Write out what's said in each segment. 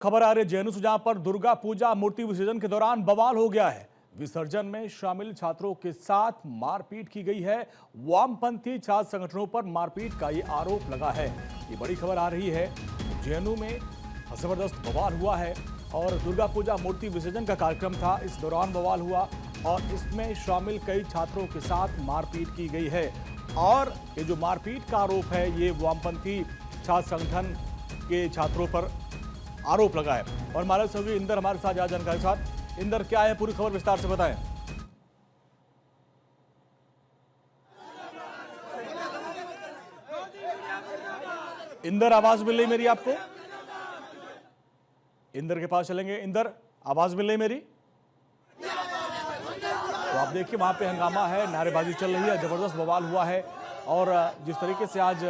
खबर आ रही है जेएनयू से, जहां पर दुर्गा पूजा मूर्ति विसर्जन के दौरान बवाल हो गया है। विसर्जन में शामिल छात्रों के साथ मारपीट की गई है। वामपंथी छात्र संगठनों पर मारपीट का ये आरोप लगा है। ये बड़ी खबर आ रही है। जेएनयू में जबरदस्त बवाल हुआ है और दुर्गा पूजा मूर्ति विसर्जन का कार्यक्रम था, इस दौरान बवाल हुआ और इसमें शामिल कई छात्रों के साथ मारपीट की गई है। और ये जो मारपीट का आरोप है, ये वामपंथी छात्र संगठन के छात्रों पर आरोप लगा है। और हमारे सहयोगी इंदर हमारे साथ ज्यादा जानकारी के साथ। इंदर, क्या है पूरी खबर, विस्तार से बताएं। इंदर, आवाज मिल रही मेरी आपको? इंदर के पास चलेंगे। इंदर, आवाज मिल रही मेरी? तो आप देखिए वहां पे हंगामा है, नारेबाजी चल रही है, जबरदस्त बवाल हुआ है। और जिस तरीके से आज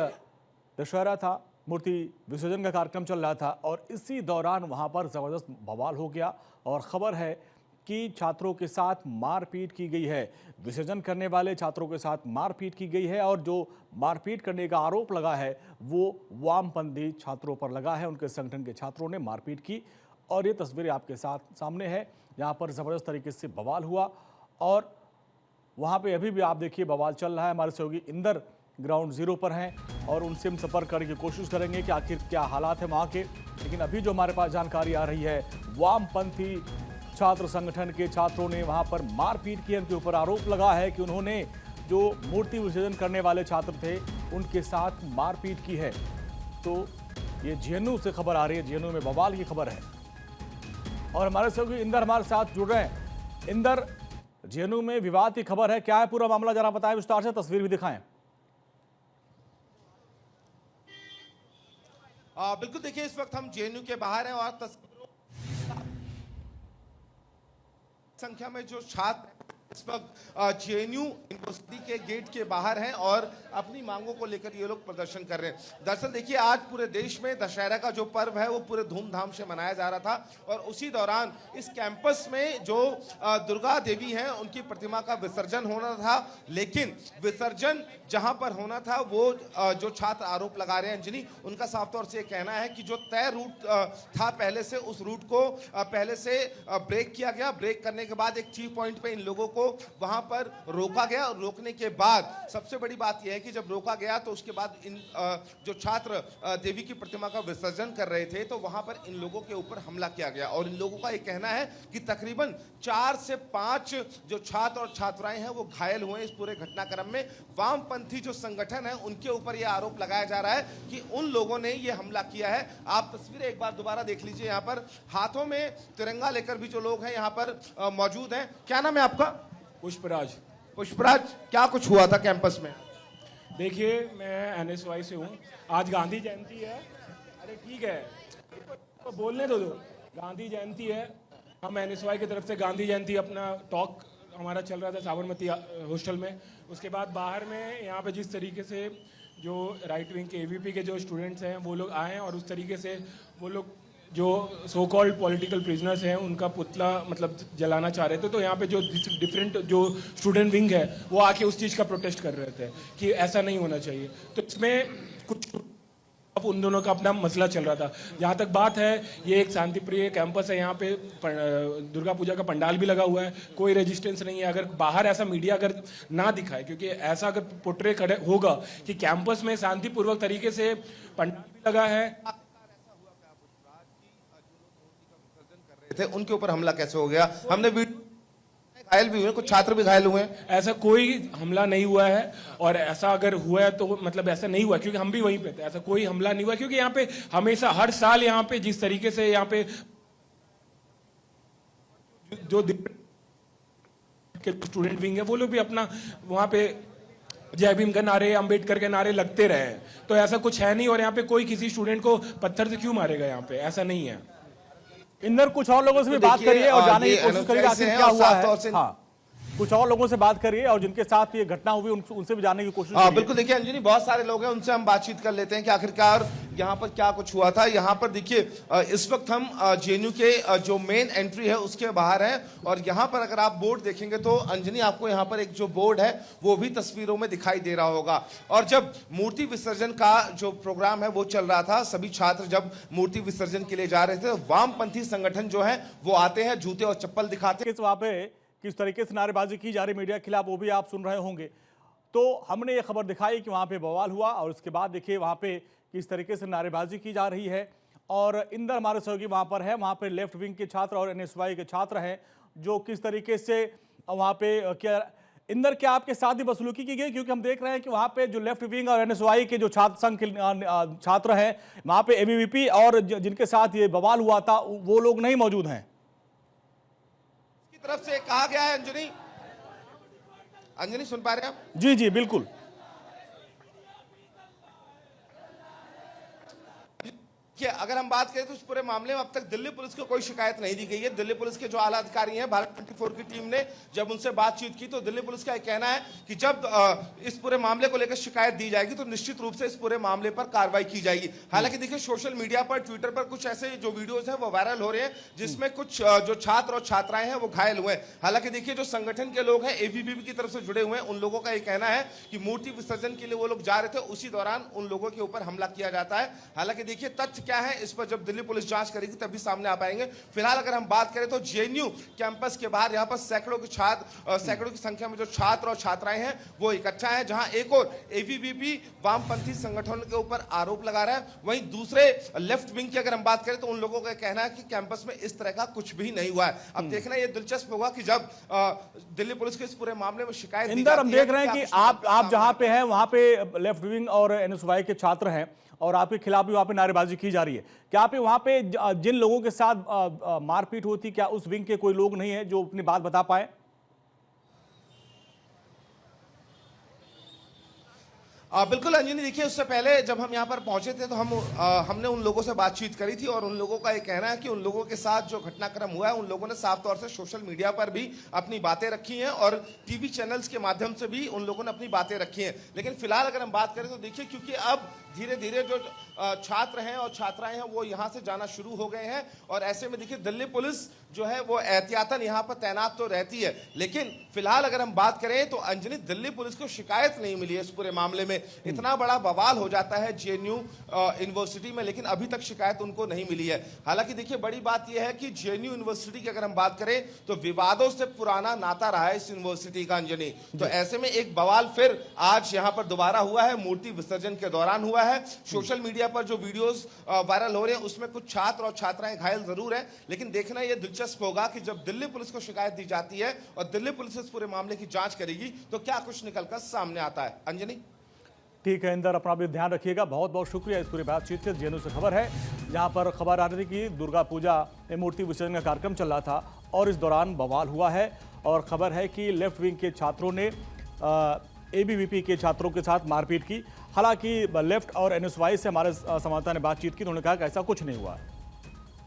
दशहरा था, मूर्ति विसर्जन का कार्यक्रम चल रहा था और इसी दौरान वहां पर जबरदस्त बवाल हो गया। और खबर है कि छात्रों के साथ मारपीट की गई है। विसर्जन करने वाले छात्रों के साथ मारपीट की गई है और जो मारपीट करने का आरोप लगा है वो वामपंथी छात्रों पर लगा है। उनके संगठन के छात्रों ने मारपीट की और ये तस्वीरें आपके साथ सामने है, जहां पर जबरदस्त तरीके से बवाल हुआ। और वहां पे अभी भी आप देखिए बवाल चल रहा है। हमारे सहयोगी इंदर ग्राउंड जीरो पर हैं और उनसे हम संपर्क करने की कोशिश करेंगे कि आखिर क्या हालात है वहां के। लेकिन अभी जो हमारे पास जानकारी आ रही है, वामपंथी छात्र संगठन के छात्रों ने वहां पर मारपीट की। उनके ऊपर आरोप लगा है कि उन्होंने जो मूर्ति विसर्जन करने वाले छात्र थे उनके साथ मारपीट की है। तो ये जेएनयू से खबर आ रही है, जेएनयू में बवाल की खबर है। और हमारे सहयोगी इंदर हमारे साथ जुड़ रहे हैं। इंदर, जेएनयू में विवाद की खबर है, क्या है पूरा मामला, जरा बताएं विस्तार से, तस्वीर भी दिखाएं। बिल्कुल, देखिए इस वक्त हम जेएनयू के बाहर हैं और संख्या में जो छात्र इस वक्त जेएनयू यूनिवर्सिटी के गेट के बाहर हैं और अपनी मांगों को लेकर ये लोग प्रदर्शन कर रहे हैं। दरअसल देखिए, आज पूरे देश में दशहरा का जो पर्व है वो पूरे धूमधाम से मनाया जा रहा था और उसी दौरान इस कैंपस में जो दुर्गा देवी हैं उनकी प्रतिमा का विसर्जन होना था। लेकिन विसर्जन जहां पर होना था वो जो छात्र आरोप लगा रहे हैं अंजनी, उनका साफ तौर से कहना है कि जो तय रूट था पहले से, उस रूट को पहले से ब्रेक किया गया। ब्रेक करने के बाद एक चीक पॉइंट पे इन लोगों को वहां पर रोका गया और रोकने के बाद सबसे बड़ी बात यह है कि जब रोका गया तो उसके बाद इन जो छात्र देवी की प्रतिमा का विसर्जन कर रहे थे तो वहां पर इन लोगों के ऊपर हमला किया गया। और इन लोगों का यह कहना है कि तकरीबन 4 से 5 जो छात्र और छात्राएं हैं वो घायल हुए इस पूरे घटनाक्रम में। वामपंथी जो संगठन है उनके ऊपर यह आरोप लगाया जा रहा है कि उन लोगों ने यह हमला किया है। आप तस्वीरें एक बार दोबारा देख लीजिए, यहाँ पर हाथों में तिरंगा लेकर भी जो लोग हैं यहाँ पर मौजूद हैं। क्या नाम है आपका? पुष्पराज। पुष्पराज, क्या कुछ हुआ था कैंपस में? देखिए, मैं एनएसवाई से हूँ। आज गांधी जयंती है। अरे ठीक है, तो बोलने दो। गांधी जयंती है, हम एनएसवाई की तरफ से गांधी जयंती अपना टॉक हमारा चल रहा था साबरमती हॉस्टल में। उसके बाद बाहर में यहाँ पे जिस तरीके से जो राइट विंग के एवीपी के जो स्टूडेंट्स हैं वो लोग आए और उस तरीके से वो लोग जो सो कॉल्ड पॉलिटिकल प्रिजनर्स हैं उनका पुतला मतलब जलाना चाह रहे थे। तो यहाँ पे जो डिफरेंट जो स्टूडेंट विंग है वो आके उस चीज़ का प्रोटेस्ट कर रहे थे कि ऐसा नहीं होना चाहिए। तो इसमें कुछ अब उन दोनों का अपना मसला चल रहा था। जहाँ तक बात है, ये एक शांतिप्रिय कैंपस है, यहाँ पे दुर्गा पूजा का पंडाल भी लगा हुआ है, कोई रेजिस्टेंस नहीं है। अगर बाहर ऐसा मीडिया अगर ना दिखाए, क्योंकि ऐसा अगर पोर्ट्रे होगा कि कैंपस में शांतिपूर्वक तरीके से पंडाल भी लगा है, थे उनके ऊपर हमला कैसे हो गया? हमने घायल भी हुए, कुछ छात्र भी घायल हुए। ऐसा कोई हमला नहीं हुआ है और ऐसा अगर हुआ है तो मतलब ऐसा नहीं हुआ, क्योंकि हम भी वहीं पे थे। ऐसा कोई हमला नहीं हुआ क्योंकि यहाँ पे हमेशा हर साल यहाँ पे जिस तरीके से यहाँ पे जो स्टूडेंट विंग है वो लोग भी अपना वहाँ पे जय भीम के नारे, अंबेडकर के नारे लगते रहे हैं। तो ऐसा कुछ है नहीं और यहाँ पे कोई किसी स्टूडेंट को पत्थर से क्यों मारेगा, यहाँ पे ऐसा नहीं है। इंदर, कुछ और लोगों से भी बात करिए और जानने की कोशिश करिए आखिर क्या हुआ है। हाँ। कुछ और लोगों से बात करिए और जिनके साथ ये घटना हुई उनसे भी जानने की कोशिश हाँ करिए। बिल्कुल, देखिए अंजनी, बहुत सारे लोग हैं, उनसे हम बातचीत कर लेते हैं कि आखिरकार यहाँ पर क्या कुछ हुआ था। यहाँ पर देखिए इस वक्त हम जेएनयू के जो मेन एंट्री है उसके बाहर हैं और यहाँ पर अगर आप बोर्ड देखेंगे तो अंजनी आपको यहाँ पर एक जो बोर्ड है वो भी तस्वीरों में दिखाई दे रहा होगा। और जब मूर्ति विसर्जन का जो प्रोग्राम है वो चल रहा था, सभी छात्र जब मूर्ति विसर्जन के लिए जा रहे थे, वामपंथी संगठन जो है वो आते हैं, जूते और चप्पल दिखाते हैं। वहां पे किस तरीके से नारेबाजी की जा रही मीडिया के खिलाफ वो भी आप सुन रहे होंगे। तो हमने ये खबर दिखाई कि वहां पे बवाल हुआ और उसके बाद देखिए वहां पे किस तरीके से नारेबाजी की जा रही है। और इंदर हमारे सहयोगी वहां पर है, वहां पे लेफ्ट विंग के छात्र और एनएसवाई के छात्र हैं जो किस तरीके से वहां पे क्या इंदर क्या आपके साथ ही बसलूकी की गई, क्योंकि हम देख रहे हैं कि वहां पे जो लेफ्ट विंग और एनएसवाई के जो छात्र संघ के छात्र हैं वहां पे एबीवीपी और जिनके साथ ये बवाल हुआ था वो लोग नहीं मौजूद हैं। तरफ से कहा गया है अंजनी सुन पा रहे हैं आप? जी जी बिल्कुल। कि अगर हम बात करें तो इस पूरे मामले में अब तक दिल्ली पुलिस को कोई शिकायत नहीं दी गई है। दिल्ली पुलिस के जो आला अधिकारी हैं, भारत 24 की टीम ने जब उनसे बातचीत की तो दिल्ली पुलिस का यह कहना है कि जब इस पूरे मामले को लेकर शिकायत दी जाएगी तो निश्चित रूप से इस पूरे मामले पर कार्रवाई की जाएगी। हालांकि देखिए सोशल मीडिया पर, ट्विटर पर कुछ ऐसे जो वीडियोज हैं वो वायरल हो रहे हैं जिसमें कुछ जो छात्र और छात्राएं हैं वो घायल हुए हैं। हालांकि देखिए जो संगठन के लोग हैं, एबीवीपी की तरफ से जुड़े हुए हैं, उन लोगों का यह कहना है कि मूर्ति विसर्जन के लिए वो लोग जा रहे थे, उसी दौरान उन लोगों के ऊपर हमला किया जाता है। हालांकि देखिए तथ्य क्या है इस पर जब दिल्ली पुलिस जांच करेगी तभी सामने आ पाएंगे। फिलहाल अगर हम बात करें तो जेएनयू कैंपस के बाहर यहाँ पर सैकड़ों की संख्या में जो छात्र और छात्राएं हैं वो इकट्ठा हैं, जहां एक और एबीवीपी वामपंथी संगठनों के ऊपर आरोप लगा रहा है, वहीं दूसरे लेफ्ट विंग की अगर हम बात करें तो उन लोगों का कहना है कि कैंपस में इस तरह का कुछ भी नहीं हुआ है। अब देखना ये दिलचस्प होगा कि जब दिल्ली पुलिस को इस पूरे मामले में शिकायत इंदर हम देख रहे हैं कि आप जहां पे हैं वहां पे लेफ्ट विंग और एनएसवाई के छात्र हैं और आपके खिलाफ भी वहां पे नारेबाजी की जा रही है। क्या आप वहां पे जिन लोगों के साथ मारपीट होती, क्या उस विंग के कोई लोग नहीं है जो अपनी बात बता पाए? बिल्कुल अंजनी, देखिए उससे पहले जब हम यहाँ पर पहुंचे थे तो हमने उन लोगों से बातचीत करी थी और उन लोगों का ये कहना है कि उन लोगों के साथ जो घटनाक्रम हुआ है उन लोगों ने साफ तौर से सोशल मीडिया पर भी अपनी बातें रखी हैं और टीवी चैनल्स के माध्यम से भी उन लोगों ने अपनी बातें रखी हैं। लेकिन फिलहाल अगर हम बात करें तो देखिए क्योंकि अब धीरे धीरे जो छात्र हैं और छात्राएं हैं वो यहाँ से जाना शुरू हो गए हैं और ऐसे में देखिए दिल्ली पुलिस जो है वो एहतियातन यहाँ पर तैनात तो रहती है, लेकिन फिलहाल अगर हम बात करें तो अंजनी दिल्ली पुलिस को शिकायत नहीं मिली है इस पूरे मामले में। इतना बड़ा बवाल हो जाता है जेएनयू यूनिवर्सिटी में, लेकिन अभी तक शिकायत उनको नहीं मिली है। हालांकि देखिए बड़ी बात यह है कि जेएनयू यूनिवर्सिटी की अगर हम बात करें तो विवादों से पुराना नाता रहा है इस यूनिवर्सिटी का अंजनी। तो ऐसे में एक बवाल फिर आज यहाँ पर दोबारा हुआ है, मूर्ति विसर्जन के दौरान हुआ है। सोशल मीडिया पर जो वीडियोस वायरल हो रहे हैं उसमें कुछ छात्र और छात्राएं घायल जरूर हैं, लेकिन देखना यह दिलचस्प होगा कि जब दिल्ली पुलिस को शिकायत दी जाती है और दिल्ली पुलिस इस पूरे मामले की जांच करेगी तो क्या कुछ निकलकर सामने आता है। अंजनी ठीक है इंदर, अपना भी ध्यान रखिएगा। बहुत बहुत शुक्रिया इस पूरी बातचीत से। जेएनयू से खबर है, जहां पर खबर आ रही थी कि दुर्गा पूजा में मूर्ति विसर्जन का कार्यक्रम चल रहा था और इस दौरान बवाल हुआ है और खबर है कि लेफ्ट विंग के छात्रों ने एबीवीपी के छात्रों के साथ मारपीट की। हालांकि लेफ्ट और एनएसवाई से हमारे संवाददाता ने बातचीत की तो उन्होंने कहा कि ऐसा कुछ नहीं हुआ।